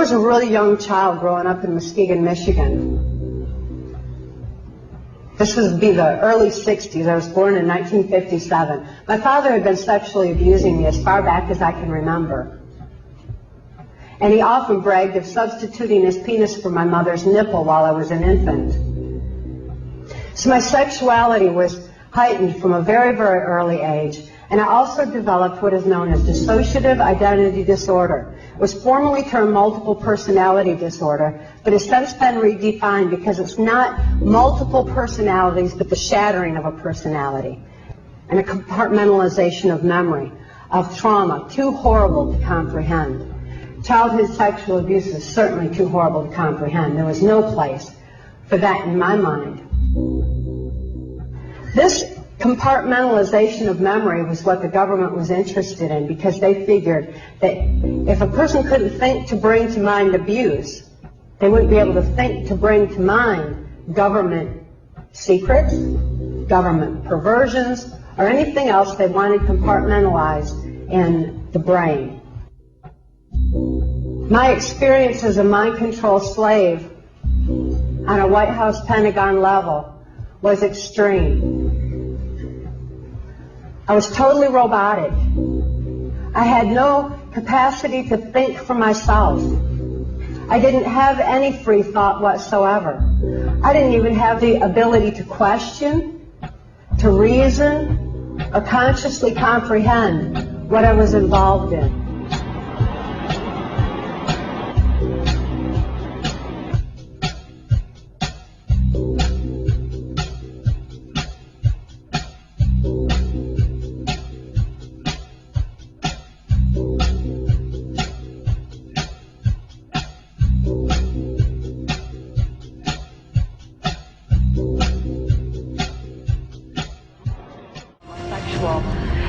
was a really young child growing up in Muskegon, Michigan. This would be the early 60s. I was born in 1957. My father had been sexually abusing me as far back as I can remember. And he often bragged of substituting his penis for my mother's nipple while I was an infant. So my sexuality was heightened from a very, very early age. And I also developed what is known as dissociative identity disorder. It was formerly termed multiple personality disorder, but has since been redefined because it's not multiple personalities, but the shattering of a personality and a compartmentalization of memory, of trauma, too horrible to comprehend. Childhood sexual abuse is certainly too horrible to comprehend. There was no place for that in my mind. This compartmentalization of memory was what the government was interested in, because they figured that if a person couldn't think to bring to mind abuse, they wouldn't be able to think to bring to mind government secrets, government perversions, or anything else they wanted compartmentalized in the brain. My experience as a mind control slave on a White House Pentagon level was extreme. I was totally robotic. I had no capacity to think for myself. I didn't have any free thought whatsoever. I didn't even have the ability to question, to reason, or consciously comprehend what I was involved in.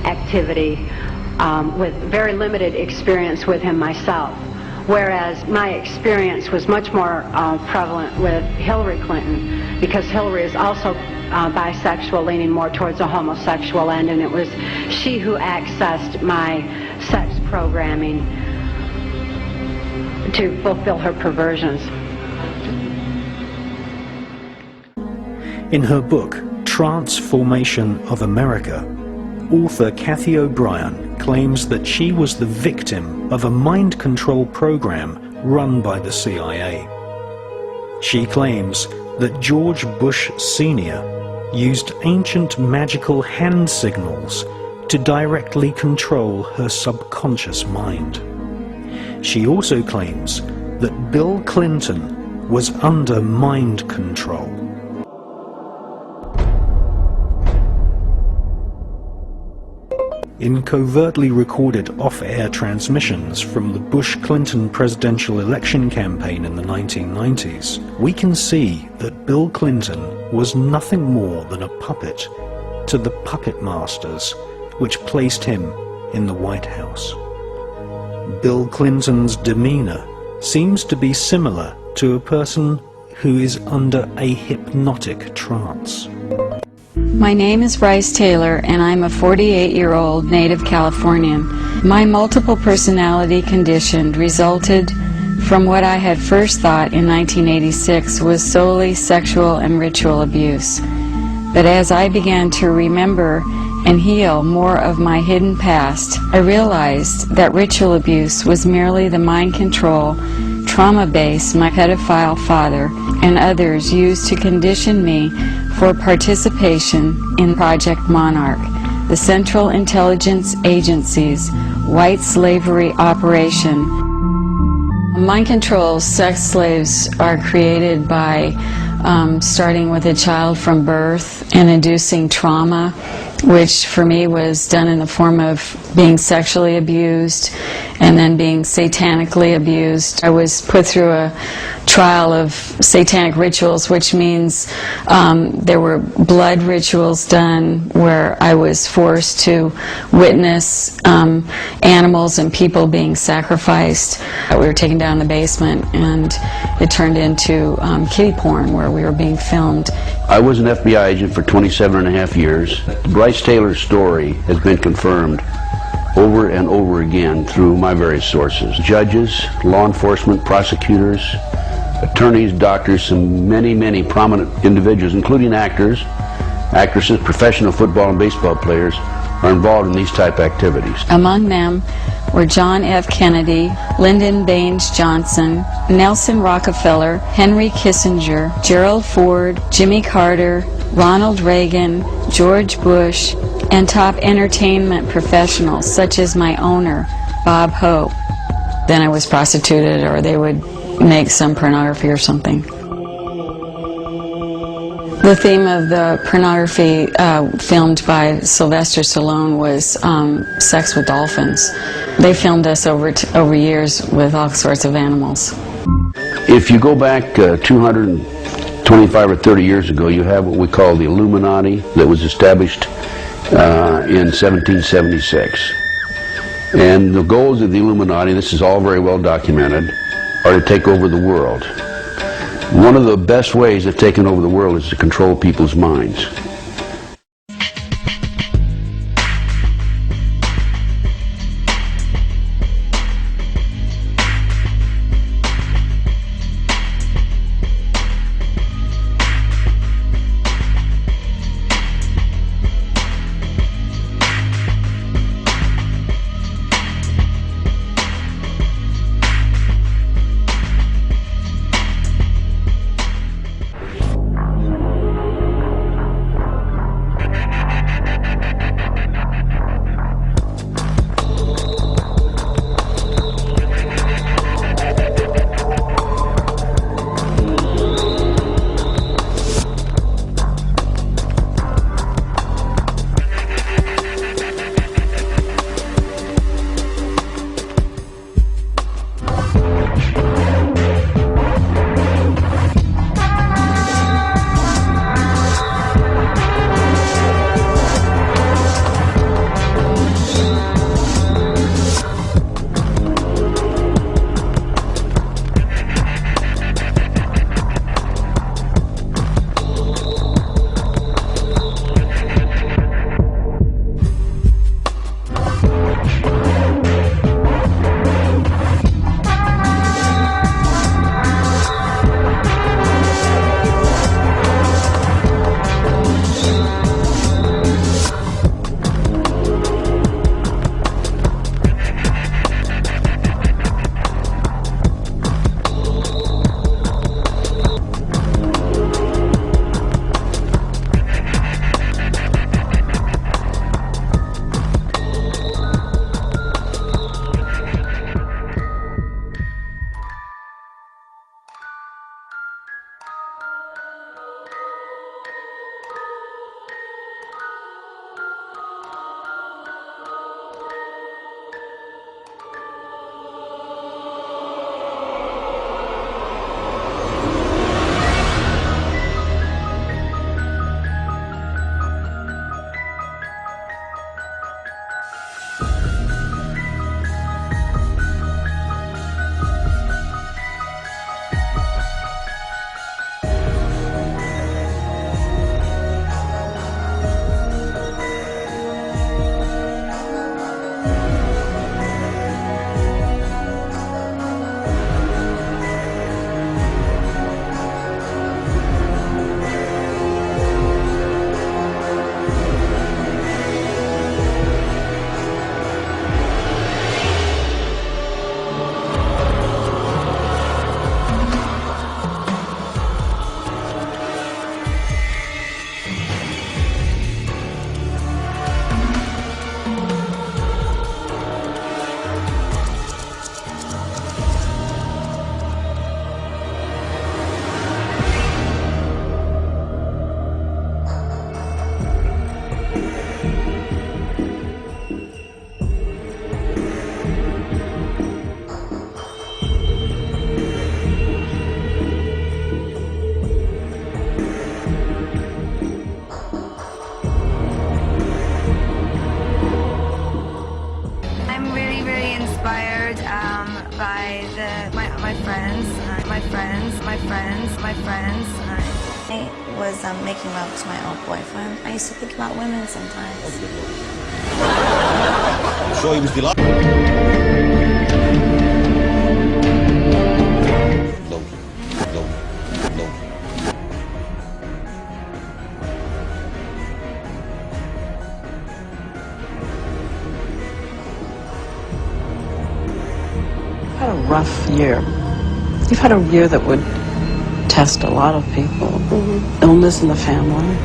Activity with very limited experience with him myself, whereas my experience was much more prevalent with Hillary Clinton, because Hillary is also bisexual, leaning more towards a homosexual end, and it was she who accessed my sex programming to fulfill her perversions. In her book, Transformation of America, author Cathy O'Brien claims that she was the victim of a mind control program run by the CIA. She claims that George Bush Sr. used ancient magical hand signals to directly control her subconscious mind. She also claims that Bill Clinton was under mind control. In covertly recorded off-air transmissions from the Bush-Clinton presidential election campaign in the 1990s, we can see that Bill Clinton was nothing more than a puppet to the puppet masters which placed him in the White House. Bill Clinton's demeanor seems to be similar to a person who is under a hypnotic trance. My name is Bryce Taylor, and I'm a 48-year-old native Californian. My multiple personality condition resulted from what I had first thought in 1986 was solely sexual and ritual abuse. But as I began to remember and heal more of my hidden past, I realized that ritual abuse was merely the mind control, trauma base my pedophile father and others used to condition me for participation in Project Monarch, the Central Intelligence Agency's white slavery operation. Mind control sex slaves are created by starting with a child from birth and inducing trauma, which for me was done in the form of being sexually abused and then being satanically abused. I was put through a trial of satanic rituals, which means there were blood rituals done where I was forced to witness animals and people being sacrificed. We were taken down in the basement and it turned into kiddie porn where we were being filmed. I was an FBI agent for 27 and a half years. Bryce Taylor's story has been confirmed over and over again through my various sources. Judges, law enforcement, prosecutors, attorneys, doctors, and many prominent individuals, including actors, actresses, professional football and baseball players, are involved in these type activities. Among them were John F. Kennedy, Lyndon Baines Johnson, Nelson Rockefeller, Henry Kissinger, Gerald Ford, Jimmy Carter, Ronald Reagan, George Bush, and top entertainment professionals such as my owner, Bob Hope. Then I was prostituted, or they would make some pornography or something. The theme of the pornography filmed by Sylvester Stallone was sex with dolphins. They filmed us over years with all sorts of animals. If you go back 225 or 30 years ago, you have what we call the Illuminati that was established in 1776. And the goals of the Illuminati, this is all very well documented, are to take over the world. One of the best ways of taking over the world is to control people's minds. I was making love to my old boyfriend. I used to think about women sometimes. I'm sure he was delighted. No. You've had a rough year. You've had a year that would test a lot of people. Mm-hmm. Illness in the family.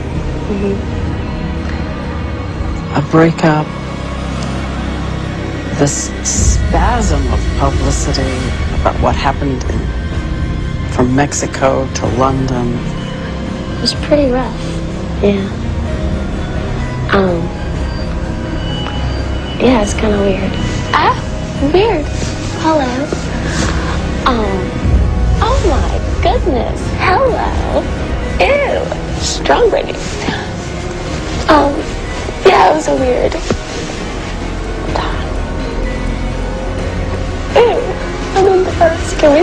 Mm-hmm. A breakup. This spasm of publicity about what happened from Mexico to London. It was pretty rough. Yeah. Yeah, it's kind of weird. Weird. Hello. Oh my goodness. Hello. Ew. Strawberry. Yeah, it was a weird time. Ew. I'm embarrassed. Can we